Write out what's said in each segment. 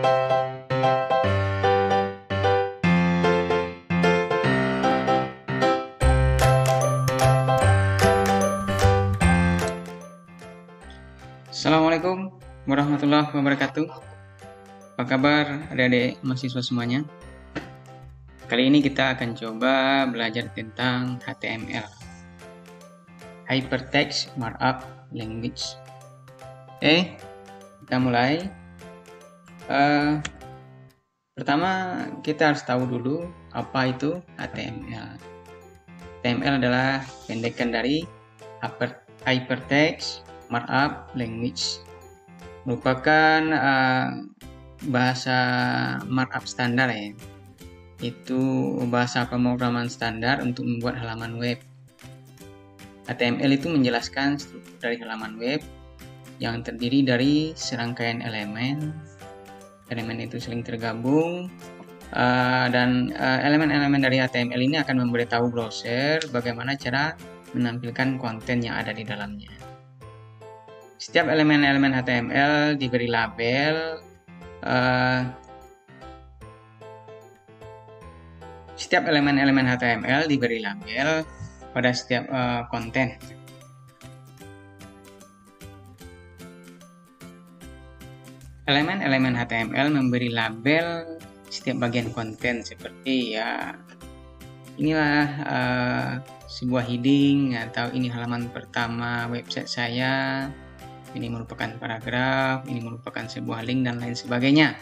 Assalamualaikum warahmatullahi wabarakatuh. Apa kabar adik-adik mahasiswa semuanya? Kali ini kita akan coba belajar tentang HTML, Hypertext Markup Language. Oke, kita mulai. Pertama kita harus tahu dulu apa itu HTML. HTML adalah pendekan dari Hypertext Markup Language, merupakan bahasa markup standar ya. Itu bahasa pemrograman standar untuk membuat halaman web. HTML itu menjelaskan struktur dari halaman web yang terdiri dari serangkaian elemen. Elemen itu saling tergabung dan elemen-elemen dari HTML ini akan memberitahu browser bagaimana cara menampilkan konten yang ada di dalamnya. Setiap elemen-elemen HTML diberi label. Setiap elemen-elemen HTML diberi label pada setiap konten. Elemen-elemen HTML memberi label setiap bagian konten seperti ya inilah sebuah heading atau ini halaman pertama website saya. Ini merupakan paragraf, ini merupakan sebuah link dan lain sebagainya.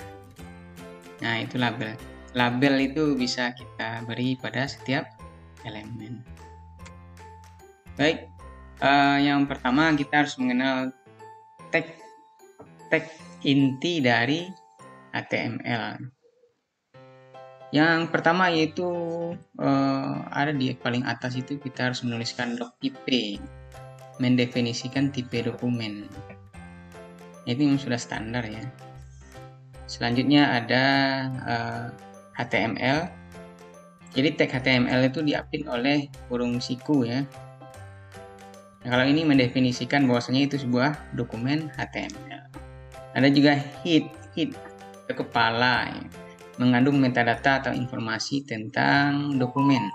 Nah, itu label. Label itu bisa kita beri pada setiap elemen. Baik, yang pertama kita harus mengenal tag inti dari HTML. Yang pertama yaitu ada di paling atas itu kita harus menuliskan doctype, mendefinisikan tipe dokumen. Itu yang sudah standar ya. Selanjutnya ada HTML. Jadi tag HTML itu diapit oleh kurung siku ya. Nah, kalau ini mendefinisikan bahwasanya itu sebuah dokumen HTML. Ada juga head kepala ya, mengandung metadata atau informasi tentang dokumen.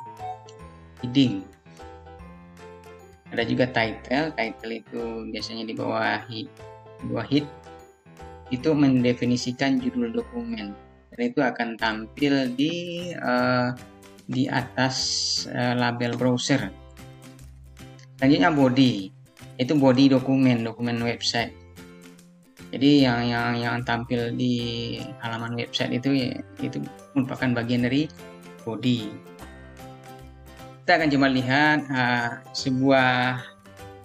Heading. Ada juga title itu biasanya di bawah head itu mendefinisikan judul dokumen dan itu akan tampil di atas label browser. Selanjutnya body, itu body dokumen website. Jadi yang tampil di halaman website itu merupakan bagian dari body. Kita akan coba lihat sebuah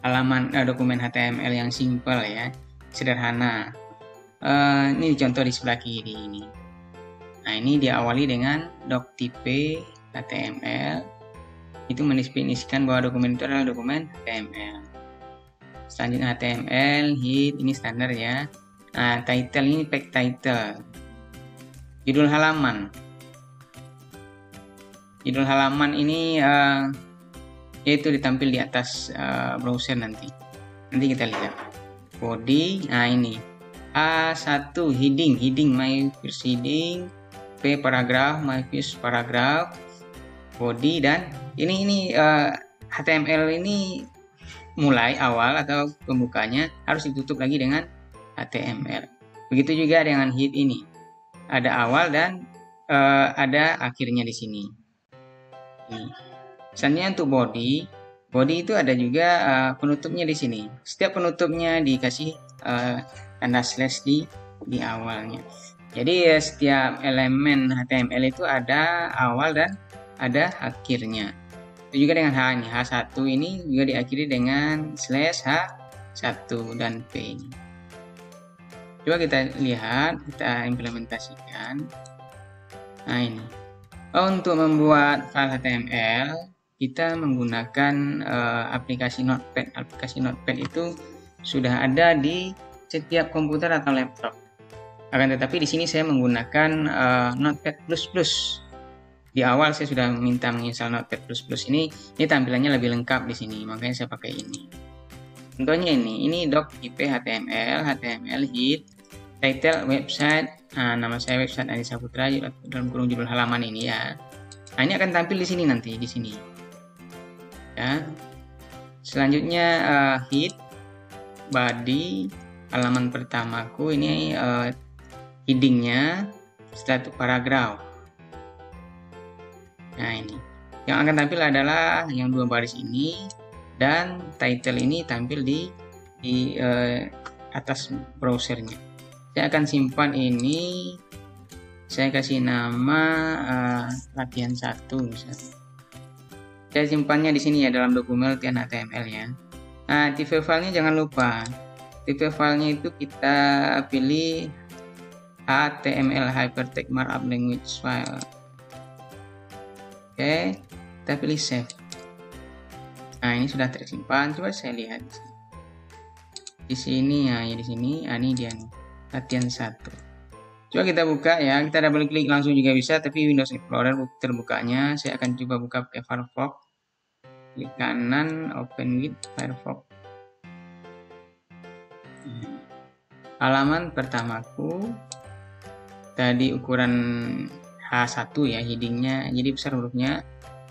halaman dokumen HTML yang simple ya, sederhana. Ini contoh di sebelah kiri ini. Nah, ini diawali dengan doctype HTML. Itu mendefinisikan bahwa dokumen itu adalah dokumen HTML. Selanjutnya HTML, head, ini standar ya. Nah, title ini page title. Judul halaman. Judul halaman ini yaitu ditampil di atas browser nanti kita lihat. Body, nah ini A1 heading my first heading, P paragraph my first paragraph, body, dan ini HTML ini mulai awal atau pembukanya harus ditutup lagi dengan HTML. Begitu juga dengan head ini, ada awal dan ada akhirnya di sini. Selanjutnya untuk body itu ada juga penutupnya di sini. Setiap penutupnya dikasih tanda slash di awalnya. Jadi setiap elemen HTML itu ada awal dan ada akhirnya. Itu juga dengan H1 ini juga diakhiri dengan slash H1 dan P ini. Coba kita lihat, kita implementasikan. Nah ini. Untuk membuat file HTML, kita menggunakan aplikasi Notepad. Aplikasi Notepad itu sudah ada di setiap komputer atau laptop. Akan tetapi di sini saya menggunakan Notepad++. Di awal saya sudah minta menginstal Notepad++. Ini tampilannya lebih lengkap di sini, makanya saya pakai ini. Contohnya ini doctype HTML, head, title website. Nah, nama saya website Adi Saputra dalam kurung judul halaman ini ya. Nah, ini akan tampil di sini nanti di sini. Ya. Selanjutnya head, body, halaman pertamaku ini headingnya, setelah itu paragraf. Nah, ini yang akan tampil adalah yang 2 baris ini, dan title ini tampil di atas browsernya. Saya akan simpan ini, saya kasih nama latihan 1 misalnya. Saya simpannya di sini ya, dalam dokumen latihan HTML ya. Nah, tipe filenya jangan lupa. Tipe filenya itu kita pilih HTML Hypertext Markup Language File. Oke, kita pilih save. Nah, ini sudah tersimpan. Coba saya lihat di sini ya, di sini. Ini dia nih, latihan 1. Coba kita buka ya, kita double klik langsung juga bisa, tapi Windows Explorer terbukanya. Saya akan coba buka pakai Firefox. Klik kanan, open with Firefox. Halaman pertamaku tadi ukuran H1 ya, headingnya jadi besar hurufnya,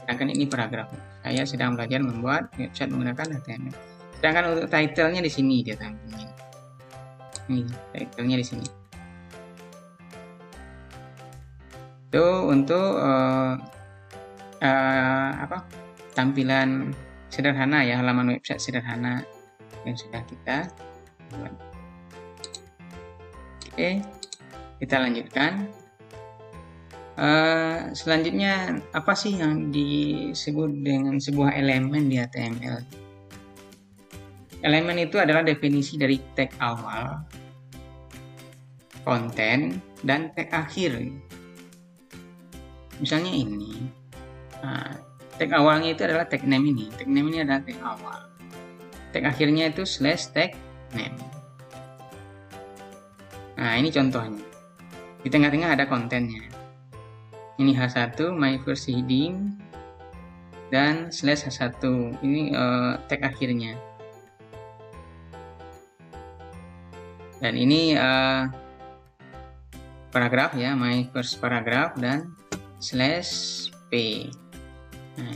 sedangkan ini paragraf. Saya sedang belajar membuat website menggunakan HTML. Sedangkan untuk title-nya di sini dia tampilnya. Nih, title-nya di sini. Itu untuk tampilan sederhana ya, halaman website sederhana yang sudah kita buat. Oke, kita lanjutkan. Selanjutnya, apa sih yang disebut dengan sebuah elemen di HTML? Elemen itu adalah definisi dari tag awal, konten, dan tag akhir. Misalnya ini, tag awalnya itu adalah tag name ini. Tag name ini adalah tag awal. Tag akhirnya itu /tag name. Nah, ini contohnya. Di tengah-tengah ada kontennya. Ini H1, my first heading, dan /H1. Ini tag akhirnya. Dan ini paragraf ya, my first paragraph, dan /p. Nah,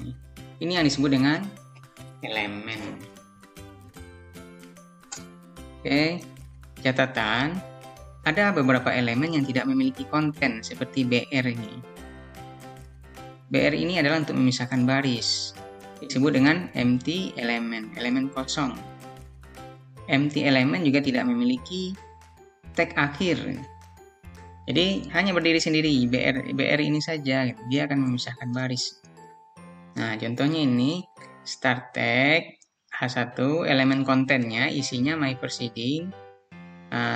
ini yang disebut dengan elemen. Oke, catatan, ada beberapa elemen yang tidak memiliki konten seperti BR ini. BR ini adalah untuk memisahkan baris, disebut dengan empty element, elemen kosong. Empty element juga tidak memiliki tag akhir. Jadi hanya berdiri sendiri, BR ini saja, gitu. Dia akan memisahkan baris. Nah, contohnya ini start tag H1, elemen kontennya isinya my first heading,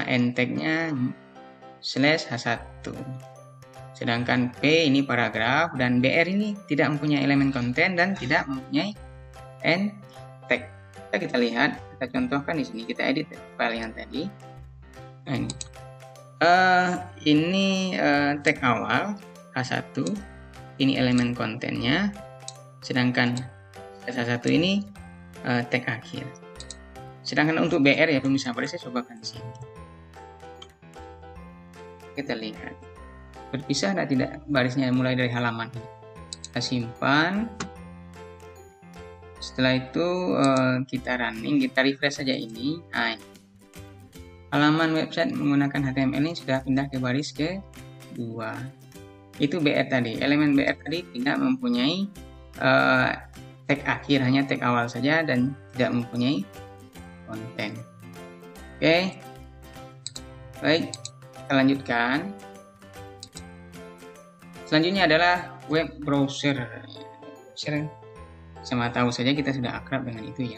end tagnya /H1. Sedangkan P ini paragraf, dan BR ini tidak mempunyai elemen konten dan tidak mempunyai end tag. Kita lihat, kita contohkan di sini, kita edit file yang tadi. Nah, ini tag awal H1, ini elemen kontennya, sedangkan H1 ini tag akhir. Sedangkan untuk BR ya, pemisah baris, saya cobakan di sini. Kita lihat, berpisah atau tidak barisnya mulai dari halaman ini. Kita simpan. Setelah itu kita running, kita refresh saja ini. Nah, halaman website menggunakan HTML ini sudah pindah ke baris ke-2. Itu BR tadi. Elemen BR tadi tidak mempunyai tag akhir, hanya tag awal saja dan tidak mempunyai konten. Oke. Baik, kita lanjutkan. Selanjutnya adalah web browser. Sama tahu saja kita sudah akrab dengan itu ya.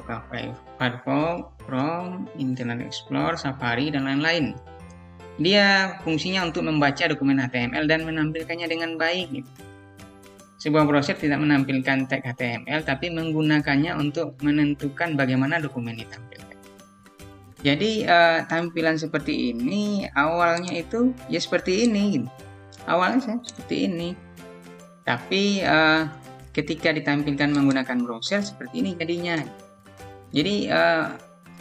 Apakah Firefox, Chrome, Internet Explorer, Safari, dan lain-lain. Dia fungsinya untuk membaca dokumen HTML dan menampilkannya dengan baik. Gitu. Sebuah browser tidak menampilkan tag HTML, tapi menggunakannya untuk menentukan bagaimana dokumen ditampilkan. Jadi tampilan seperti ini awalnya itu ya seperti ini. Gitu. Awalnya saya seperti ini. Tapi ketika ditampilkan menggunakan browser seperti ini jadinya. Jadi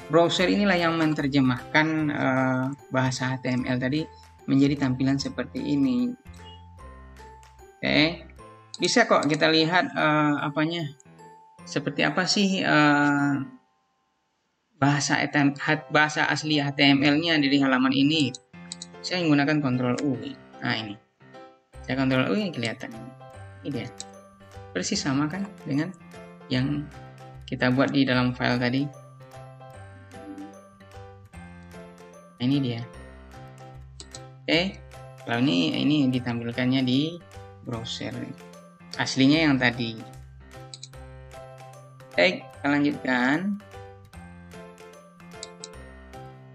Browser inilah yang menerjemahkan bahasa HTML tadi menjadi tampilan seperti ini. Oke, bisa kok kita lihat seperti apa sih bahasa asli HTML-nya di halaman ini. Saya menggunakan Ctrl U. Nah ini, saya Ctrl U yang kelihatan. Ini dia, persis sama kan dengan yang kita buat di dalam file tadi. Ini dia. Oke, kalau ini ditampilkannya di browser aslinya yang tadi. Baik, kita lanjutkan.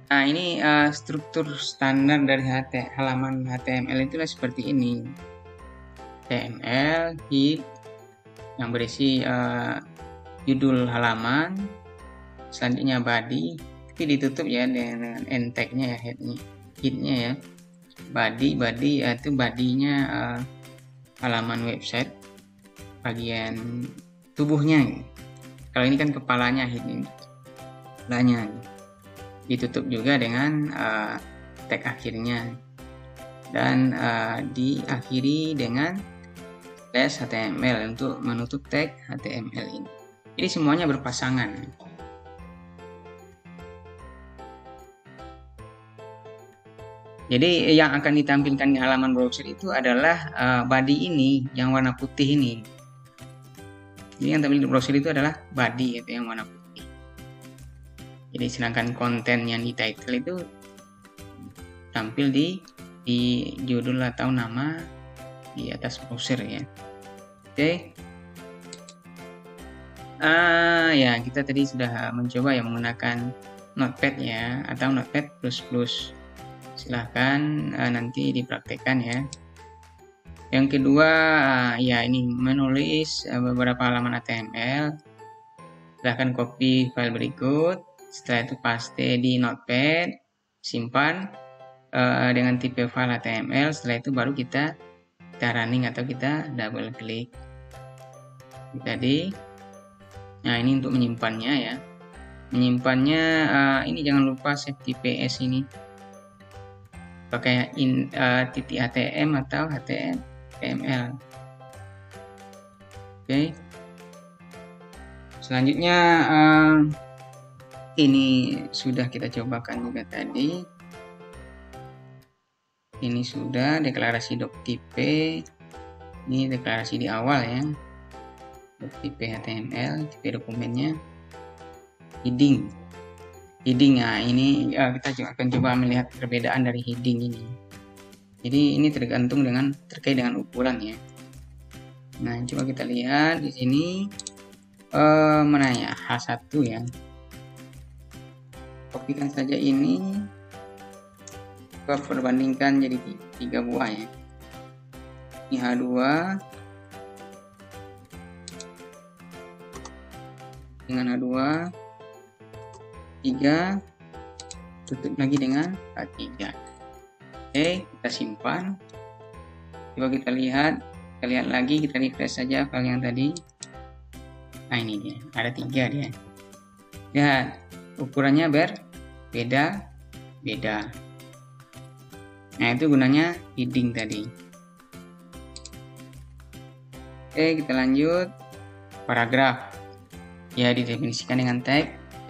Nah, ini struktur standar dari halaman HTML itulah seperti ini. HTML, head yang berisi judul halaman, selanjutnya body, tapi ditutup ya dengan end tag-nya ya, headnya ya. Body itu badinya halaman website, bagian tubuhnya. Kalau ini kan kepalanya, head ini kepalanya. Ditutup juga dengan tag akhirnya, dan diakhiri dengan slash HTML untuk menutup tag HTML ini. Jadi semuanya berpasangan. Jadi yang akan ditampilkan di halaman browser itu adalah body ini yang warna putih ini. Jadi yang tampil di browser itu adalah body, itu yang warna putih. Jadi sedangkan konten yang di title itu tampil di judul atau nama di atas browser ya. Oke. Ya kita tadi sudah mencoba ya menggunakan Notepad ya, atau Notepad++. Silahkan nanti dipraktekkan ya. Yang kedua ya ini menulis beberapa halaman HTML. Silahkan copy file berikut, setelah itu paste di Notepad, simpan dengan tipe file HTML. Setelah itu baru kita running atau kita double klik tadi. Nah ini untuk menyimpannya ya. Menyimpannya ini jangan lupa save TPS ini pakai .htm atau html. Oke. Selanjutnya ini sudah kita cobakan juga tadi. Ini sudah deklarasi doctype. Ini deklarasi di awal ya. Doctype HTML, tipe dokumennya. Heading. Nah ini kita akan coba melihat perbedaan dari heading ini. Jadi ini terkait dengan ukuran ya. Nah coba kita lihat di sini mana ya, H1 ya. Kopikan saja ini, kita perbandingkan jadi 3 buah ya. Ini H2 dengan H2, 3, tutup lagi dengan H3. Oke, kita simpan. Coba kita lihat lagi, kita refresh saja file yang tadi. Nah ini dia, ada 3 dia. Lihat, ukurannya berbeda. Nah itu gunanya heading tadi. Oke, kita lanjut. Paragraf ya didefinisikan dengan tag P.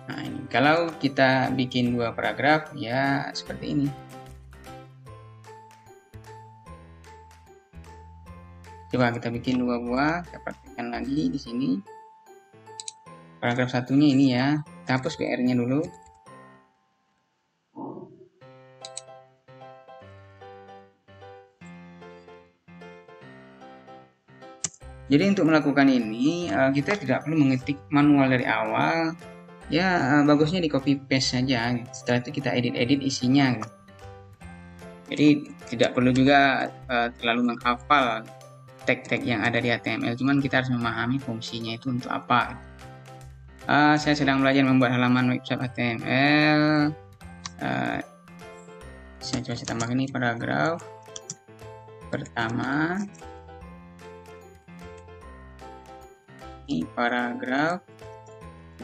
Nah ini kalau kita bikin 2 paragraf ya seperti ini. Coba kita bikin 2 buah, kita praktikkan lagi di sini. Paragraf satunya ini ya, kita hapus BR-nya dulu. Jadi untuk melakukan ini kita tidak perlu mengetik manual dari awal. Ya bagusnya di copy paste saja. Setelah itu kita edit isinya. Jadi tidak perlu juga terlalu menghafal tag-tag yang ada di HTML. Cuman kita harus memahami fungsinya itu untuk apa. Saya sedang belajar membuat halaman website HTML. Saya coba tambahkan ini paragraf pertama. Ini paragraf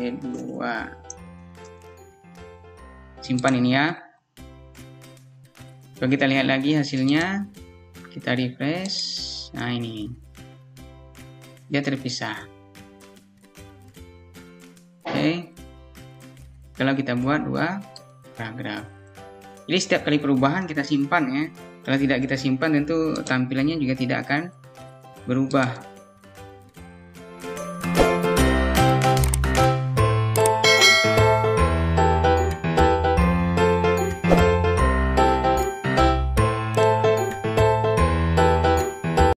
kedua. Simpan ini ya. Kalau kita lihat lagi hasilnya, kita refresh. Nah ini, dia terpisah. Oke. Kalau kita buat 2 paragraf. Jadi setiap kali perubahan kita simpan ya. Kalau tidak kita simpan tentu tampilannya juga tidak akan berubah.